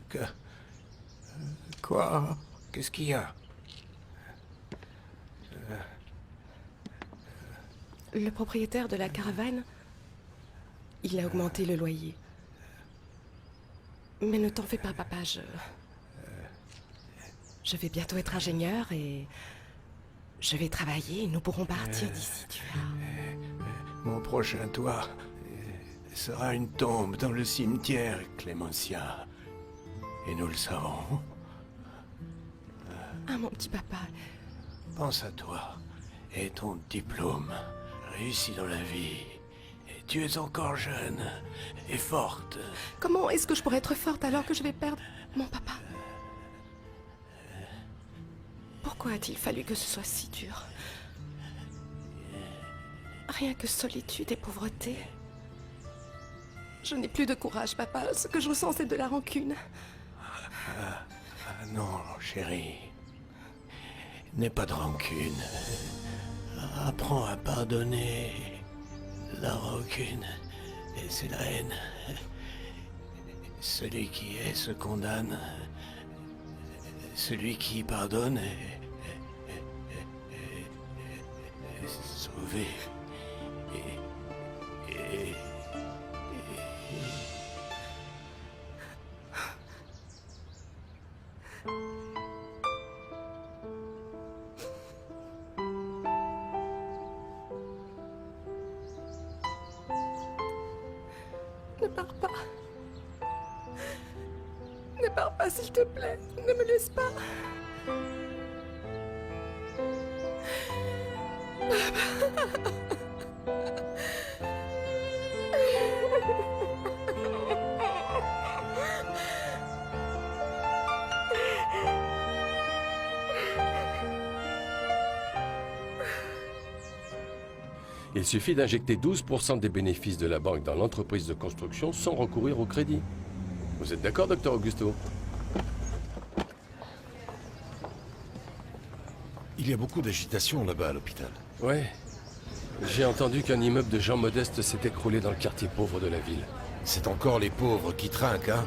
Que... Quoi? Qu'est-ce qu'il y a? Le propriétaire de la caravane, il a augmenté le loyer. Mais ne t'en fais pas, papa, je vais bientôt être ingénieur et je vais travailler et nous pourrons partir d'ici, tu vois. Mon prochain toit sera une tombe dans le cimetière, Clémentia. Et nous le savons. Ah, mon petit papa, Pense à toi et ton diplôme. Réussis dans la vie. Et tu es encore jeune et forte. comment est-ce que je pourrais être forte alors que je vais perdre mon papa? Pourquoi a-t-il fallu que ce soit si dur? Rien que solitude et pauvreté. Je n'ai plus de courage, papa. Ce que je ressens, c'est de la rancune. Ah non, chérie. N'aie pas de rancune. Apprends à pardonner. La rancune, et c'est la haine. Celui qui est se condamne. Celui qui pardonne est sauvé. Et... Ne pars pas. Ne pars pas, s'il te plaît. Ne me laisse pas. Il suffit d'injecter 12% des bénéfices de la banque dans l'entreprise de construction sans recourir au crédit. Vous êtes d'accord, docteur Augusto? Il y a beaucoup d'agitation là-bas à l'hôpital. Ouais. J'ai entendu qu'un immeuble de gens modestes s'est écroulé dans le quartier pauvre de la ville. C'est encore les pauvres qui trinquent, hein?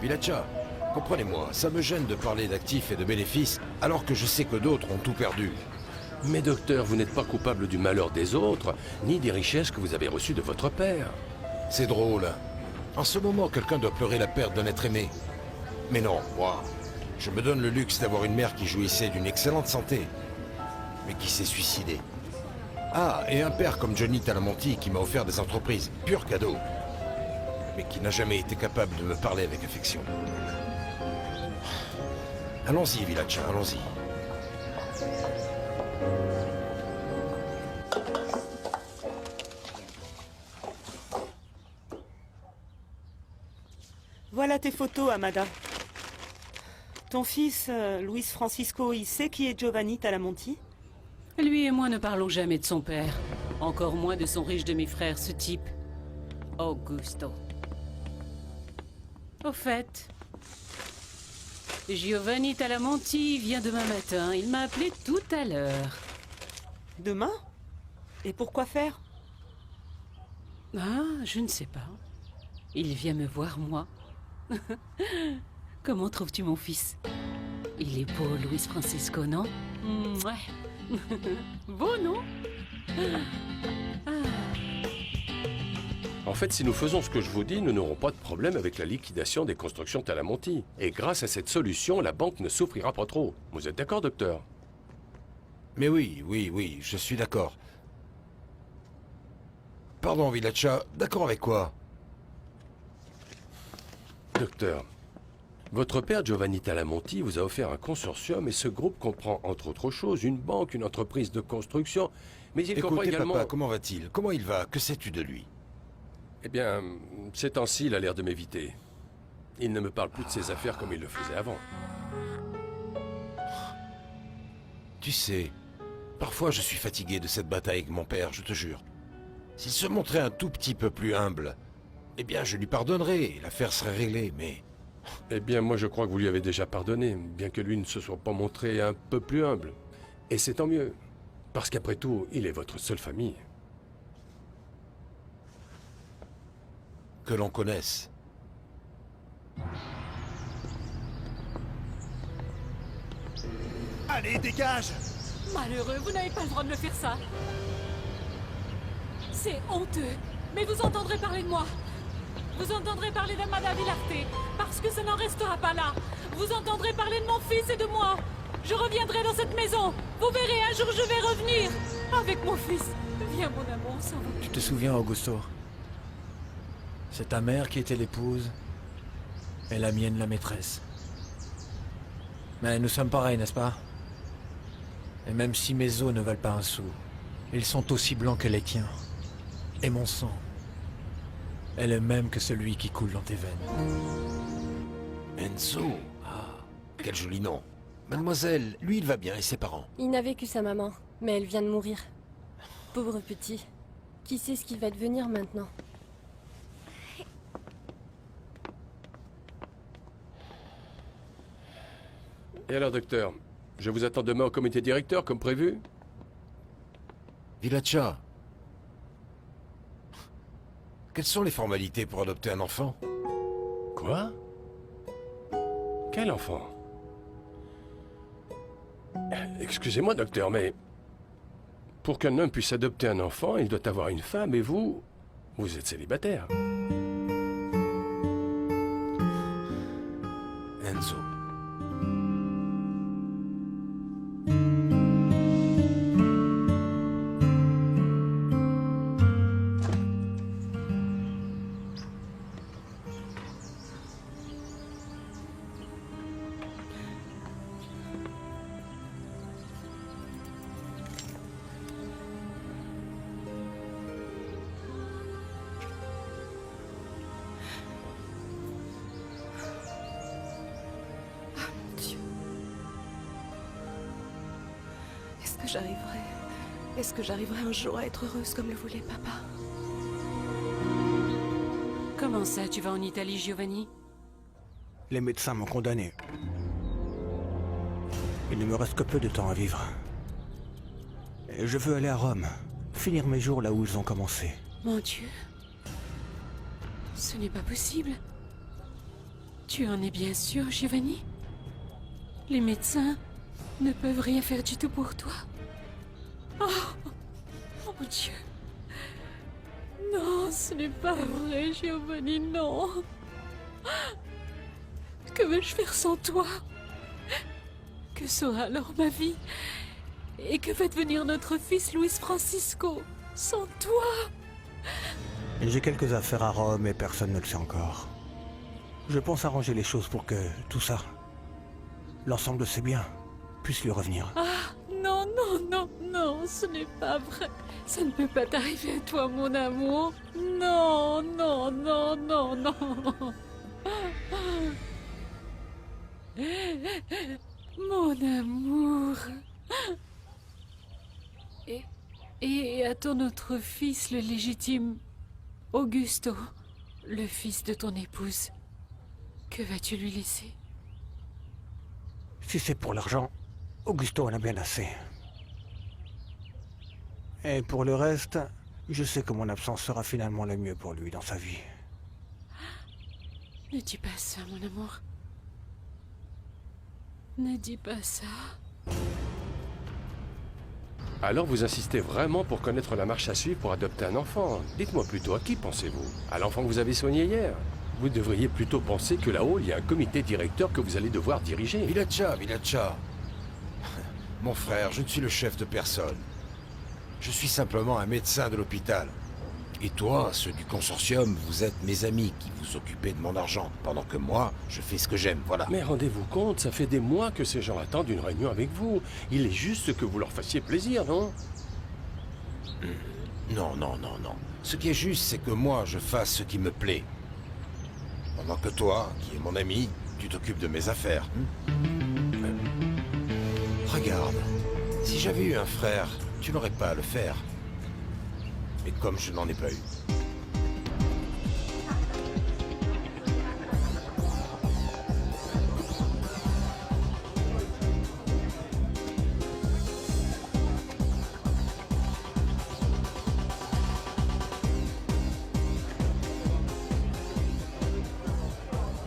Villacha, comprenez-moi, ça me gêne de parler d'actifs et de bénéfices alors que je sais que d'autres ont tout perdu. Mais docteur, vous n'êtes pas coupable du malheur des autres, ni des richesses que vous avez reçues de votre père. C'est drôle. En ce moment, quelqu'un doit pleurer la perte d'un être aimé. Mais non, moi, je me donne le luxe d'avoir une mère qui jouissait d'une excellente santé, mais qui s'est suicidée. Ah, et un père comme Johnny Talamonti qui m'a offert des entreprises, pur cadeau, mais qui n'a jamais été capable de me parler avec affection. Allons-y, Villacha, allons-y. Voilà tes photos, Amada. Ton fils, Luis Francisco, il sait qui est Giovanni Talamonti? Lui et moi ne parlons jamais de son père. Encore moins de son riche demi-frère, ce type. Augusto. Au fait, Giovanni Talamonti vient demain matin. Il m'a appelé tout à l'heure. Demain? Et pourquoi faire? Ah, je ne sais pas. Il vient me voir, moi. Comment trouves-tu mon fils? Il est beau, Luis Francisco, non? Ouais. Beau, non? En fait, si nous faisons ce que je vous dis, nous n'aurons pas de problème avec la liquidation des constructions Talamonti. Et grâce à cette solution, la banque ne souffrira pas trop. Vous êtes d'accord, docteur? Mais oui, je suis d'accord. Pardon, Villacha, d'accord avec quoi? Docteur, votre père Giovanni Talamonti vous a offert un consortium et ce groupe comprend, entre autres choses, une banque, une entreprise de construction, mais il comprend Écoutez, également... papa, comment va-t-il? Comment il va? Que sais-tu de lui? Eh bien, ces temps-ci, il a l'air de m'éviter. Il ne me parle plus de ses affaires comme il le faisait avant. Tu sais, parfois je suis fatigué de cette bataille avec mon père, je te jure. S'il se montrait un tout petit peu plus humble, eh bien je lui pardonnerais et l'affaire serait réglée, mais... Eh bien, moi je crois que vous lui avez déjà pardonné, bien que lui ne se soit pas montré un peu plus humble. Et c'est tant mieux, parce qu'après tout, il est votre seule famille. que l'on connaisse. Allez, dégage! Malheureux, vous n'avez pas le droit de me faire ça. C'est honteux. Mais vous entendrez parler de moi. Vous entendrez parler d'Amada Villarte, parce que ça n'en restera pas là. Vous entendrez parler de mon fils et de moi. Je reviendrai dans cette maison. Vous verrez, un jour je vais revenir. Avec mon fils. Viens, mon amour, sans vous. Tu te souviens, Augusto? C'est ta mère qui était l'épouse, et la mienne la maîtresse. Mais nous sommes pareils, n'est-ce pas? Et même si mes os ne valent pas un sou, ils sont aussi blancs que les tiens. Et mon sang est le même que celui qui coule dans tes veines. Enzo. Ah, quel joli nom. Mademoiselle, lui, il va bien et ses parents? Il n'a vécu sa maman, mais elle vient de mourir. Pauvre petit. Qui sait ce qu'il va devenir maintenant? Et alors, docteur, je vous attends demain au comité directeur, comme prévu? Villaccia. Quelles sont les formalités pour adopter un enfant? Quoi? Quel enfant? Excusez-moi, docteur, mais... Pour qu'un homme puisse adopter un enfant, il doit avoir une femme, et vous... Vous êtes célibataire. Enzo. Dieu. Est-ce que j'arriverai un jour à être heureuse comme le voulait papa? Comment ça, tu vas en Italie, Giovanni? Les médecins m'ont condamné. Il ne me reste que peu de temps à vivre. Et je veux aller à Rome, finir mes jours là où ils ont commencé. Mon Dieu. Ce n'est pas possible. Tu en es bien sûr, Giovanni? Les médecins ne peuvent rien faire du tout pour toi. Oh, mon Dieu. Non, ce n'est pas vrai, Giovanni, non. Que vais-je faire sans toi? Que sera alors ma vie? Et que va devenir notre fils Luis Francisco sans toi? J'ai quelques affaires à Rome et personne ne le sait encore. Je pense arranger les choses pour que tout ça, l'ensemble de ses biens, puisse lui revenir. Ah, non, non, non, non, ce n'est pas vrai. Ça ne peut pas t'arriver à toi, mon amour. Non, non, non, non, non. Mon amour. Et à ton autre fils, le légitime, Augusto, le fils de ton épouse, que vas-tu lui laisser? Si c'est pour l'argent, Augusto en a bien assez. Et pour le reste, je sais que mon absence sera finalement le mieux pour lui dans sa vie. Ne dis pas ça, mon amour. Ne dis pas ça. Alors vous insistez vraiment pour connaître la marche à suivre pour adopter un enfant? Dites-moi plutôt, à qui pensez-vous? À l'enfant que vous avez soigné hier? Vous devriez plutôt penser que là-haut, il y a un comité directeur que vous allez devoir diriger. Villaccia, Villaccia. Mon frère, je ne suis le chef de personne. Je suis simplement un médecin de l'hôpital. Et toi, ceux du consortium, vous êtes mes amis qui vous occupez de mon argent, pendant que moi, je fais ce que j'aime, voilà. Mais rendez-vous compte, ça fait des mois que ces gens attendent une réunion avec vous. Il est juste que vous leur fassiez plaisir, non? Non, non, non, non. Ce qui est juste, c'est que moi, je fasse ce qui me plaît. Pendant que toi, qui es mon ami, tu t'occupes de mes affaires. Regarde, si j'avais eu un frère, tu n'aurais pas à le faire. Mais comme je n'en ai pas eu.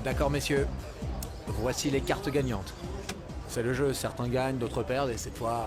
D'accord, messieurs. Voici les cartes gagnantes. C'est le jeu, certains gagnent, d'autres perdent, et cette fois,